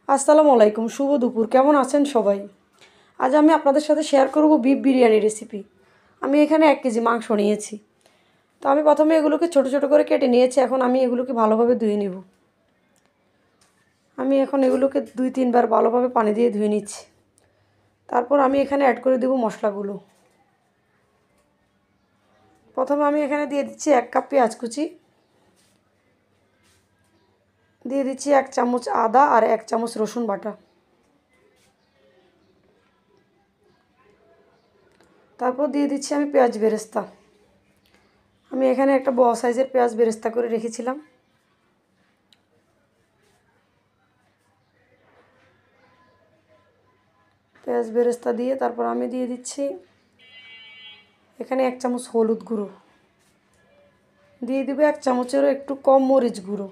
আসসালামু আলাইকুম, শুভ দুপুর। কেমন আছেন সবাই? আজ আমি আপনাদের সাথে শেয়ার করব বিফ বিরিয়ানি রেসিপি। আমি এখানে 1 কেজি মাংস নিয়েছি। তো আমি প্রথমে এগুলোকে ছোট ছোট করে কেটে নিয়েছি। এখন আমি এগুলোকে ভালোভাবে ধুয়ে নেব। আমি এখন এগুলোকে 2-3 বার ভালোভাবে পানি দিয়ে ধুয়ে নিচ্ছি। তারপর আমি এখানে অ্যাড করে দেব মশলাগুলো। প্রথমে আমি এখানে দিয়ে দিচ্ছি 1 কাপ পেঁয়াজ কুচি, দিয়ে দিচ্ছি 1 চামচ আদা আর 1 চামচ রসুন বাটা। তারপর দিয়ে দিচ্ছি আমি পেঁয়াজ বেরেস্তা। আমি এখানে একটা বড় সাইজের পেঁয়াজ বেরেস্তা করে রেখেছিলাম। পেঁয়াজ বেরেস্তা দিয়ে তারপর আমি দিয়ে দিচ্ছি এখানে 1 চামচ হলুদ গুঁড়ো, দিয়ে দেবো 1 চামচেরও একটু কম মরিচ গুঁড়ো।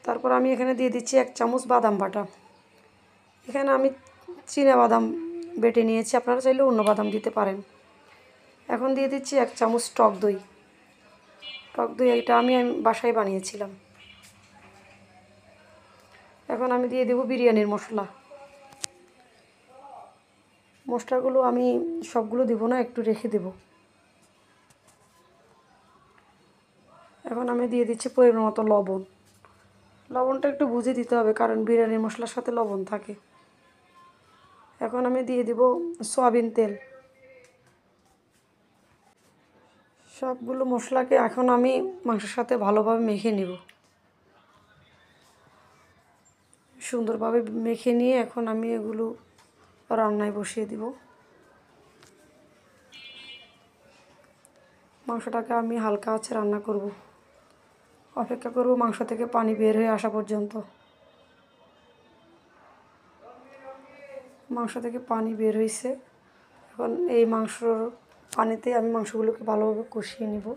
তারপর আমি এখানে দিয়ে দিচ্ছি 1 চামচ বাদাম বাটা। এখানে আমি চীনা বাদাম বেটে নিয়েছি, আপনারা চাইলে অন্য বাদাম দিতে পারেন। এখন দিয়ে দিচ্ছি 1 চামচ টক দই। টক দই এটা আমি বাসায় বানিয়েছিলাম। এখন আমি দিয়ে দেব বিরিয়ানির মশলা। মশলাগুলো আমি সবগুলো দেব না, একটু রেখে দেব। এখন আমি দিয়ে দিচ্ছি পরিমাণ মতো লবণ। লবণটা একটু বুঝে দিতে হবে, কারণ বিরিয়ানির মশলার সাথে লবণ থাকে। এখন আমি দিয়ে দেব সয়াবিন তেল। সবগুলো মশলাকে এখন আমি মাংসের সাথে ভালোভাবে মেখে নেব। সুন্দরভাবে মেখে নিয়ে এখন আমি এগুলো রান্নায় বসিয়ে দেব। মাংসটাকে আমি হালকা আঁচে রান্না করব। অপেক্ষা করব মাংস থেকে পানি বের হয়ে আসা পর্যন্ত। মাংস থেকে পানি বের হয়েছে। এখন এই মাংসর পানিতে আমি মাংসগুলোকে ভালোভাবে কষিয়ে নেব।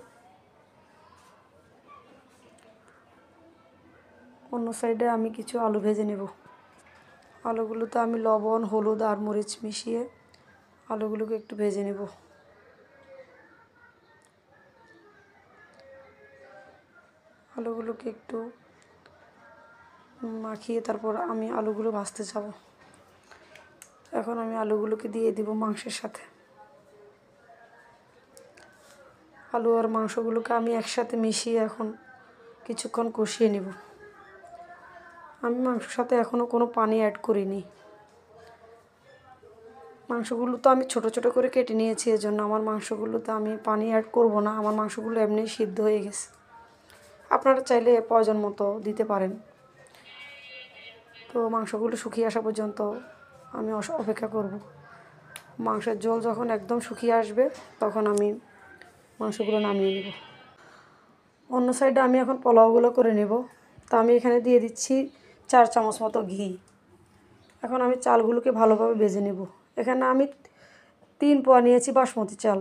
অন্য সাইডে আমি কিছু আলু ভেজে নেব। আলুগুলোতে আমি লবণ, হলুদ আর মরিচ মিশিয়ে আলুগুলোকে একটু ভেজে নেব। আলুগুলোকে একটু মাখিয়ে তারপর আমি আলুগুলো ভাজতে যাব। এখন আমি আলুগুলোকে দিয়ে দেব মাংসের সাথে। আলু আর মাংসগুলোকে আমি একসাথে মিশিয়ে এখন কিছুক্ষণ কষিয়ে নেব। আমি মাংসের সাথে এখনও কোনো পানি অ্যাড করিনি। মাংসগুলো তো আমি ছোট ছোট করে কেটে নিয়েছি, এজন্য আমার মাংসগুলোতে আমি পানি অ্যাড করব না। আমার মাংসগুলো এমনিই সিদ্ধ হয়ে গেছে। আপনারা চাইলে প্রয়োজন মতো দিতে পারেন। তো মাংসগুলো শুকিয়ে আসা পর্যন্ত আমি অপেক্ষা করব। মাংসের ঝোল যখন একদম শুকিয়ে আসবে তখন আমি মাংসগুলো নামিয়ে নেব। অন্য সাইডে আমি এখন পোলাওগুলো করে নেব। তা আমি এখানে দিয়ে দিচ্ছি 4 চামচ মতো ঘি। এখন আমি চালগুলোকে ভালোভাবে ভেজে নেব। এখানে আমি 3 পোয়া নিয়েছি বাসমতি চাল।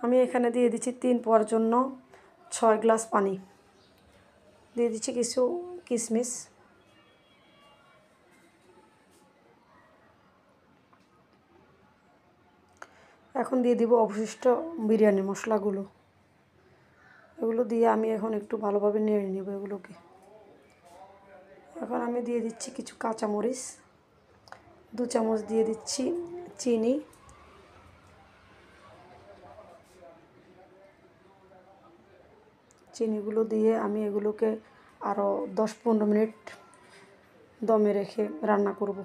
আমি এখানে দিয়ে দিচ্ছি 3 পোয়ার জন্য 6 গ্লাস পানি। দিয়ে দিচ্ছি কিছু কিশমিশ। এখন দিয়ে দিব অবশিষ্ট বিরিয়ানি মশলাগুলো। এগুলো দিয়ে আমি এখন একটু ভালোভাবে নেড়ে নেব এগুলোকে। এখন আমি দিয়ে দিচ্ছি কিছু কাঁচামরিচ, 2 চামচ দিয়ে দিচ্ছি চিনি, চিনিগুলো দিয়ে আমি এগুলোকে আরও 10-15 মিনিট দমে রেখে রান্না করব।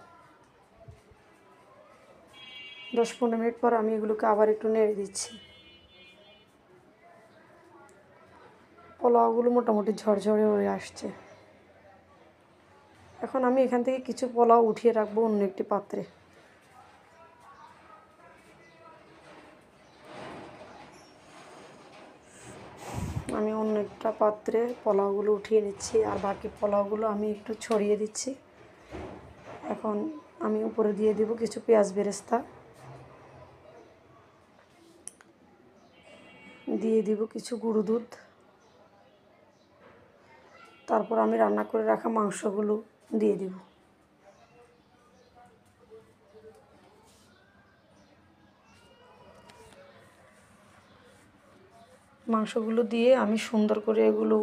10-15 মিনিট পর আমি এগুলোকে আবার একটু নেড়ে দিচ্ছি। পোলাওগুলো মোটামুটি ঝরঝরে হয়ে আসছে। এখন আমি এখান থেকে কিছু পোলাও উঠিয়ে রাখবো অন্য একটি পাত্রে। আমি অন্য একটা পাত্রে পোলাওগুলো উঠিয়ে নিচ্ছি, আর বাকি পোলাওগুলো আমি একটু ছড়িয়ে দিচ্ছি। এখন আমি উপরে দিয়ে দেব কিছু পেঁয়াজ বেরেস্তা, দিয়ে দিব কিছু গুঁড়ো দুধ। তারপর আমি রান্না করে রাখা মাংসগুলো দিয়ে দিব। মাংসগুলো দিয়ে আমি সুন্দর করে এগুলো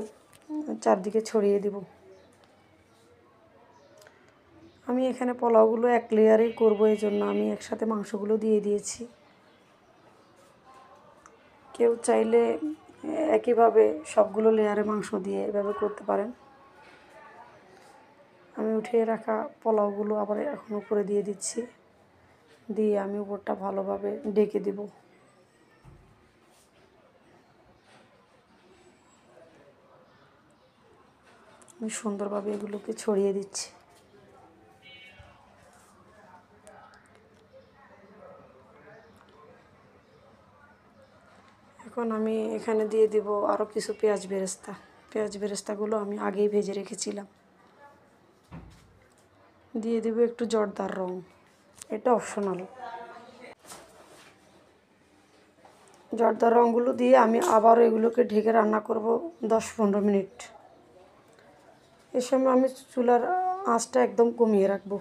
চারদিকে ছড়িয়ে দিব। আমি এখানে পোলাওগুলো এক লেয়ারেই করবো, এই জন্য আমি একসাথে মাংসগুলো দিয়ে দিয়েছি। কেউ চাইলে একইভাবে সবগুলো লেয়ারে মাংস দিয়ে এভাবে করতে পারেন। আমি উঠিয়ে রাখা পোলাওগুলো আবার এখন উপরে দিয়ে দিচ্ছি, দিয়ে আমি উপরটা ভালোভাবে ডেকে দেব। আমি সুন্দরভাবে এগুলোকে ছড়িয়ে দিচ্ছি। এখন আমি এখানে দিয়ে দিব আরও কিছু পেঁয়াজ বেরেস্তা। পেঁয়াজ বেরেস্তাগুলো আমি আগেই ভেজে রেখেছিলাম। দিয়ে দেব একটু জর্দার রং, এটা অপশনাল। জর্দার রঙগুলো দিয়ে আমি আবারও এগুলোকে ঢেকে রান্না করব 10-15 মিনিট। এ সময় আমি চুলার আঁচটা একদম কমিয়ে রাখবো।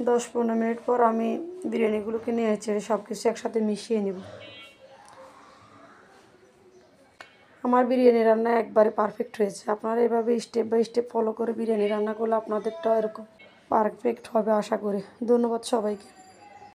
10-15 মিনিট পর আমি বিরিয়ানিগুলোকে নেড়ে চেড়ে সব কিছু একসাথে মিশিয়ে নেব। আমার বিরিয়ানি রান্না একবারে পারফেক্ট হয়েছে। আপনারা এভাবে স্টেপ বাই স্টেপ ফলো করে বিরিয়ানি রান্না করলে আপনাদেরটাও এরকম পারফেক্ট হবে আশা করি। ধন্যবাদ সবাইকে।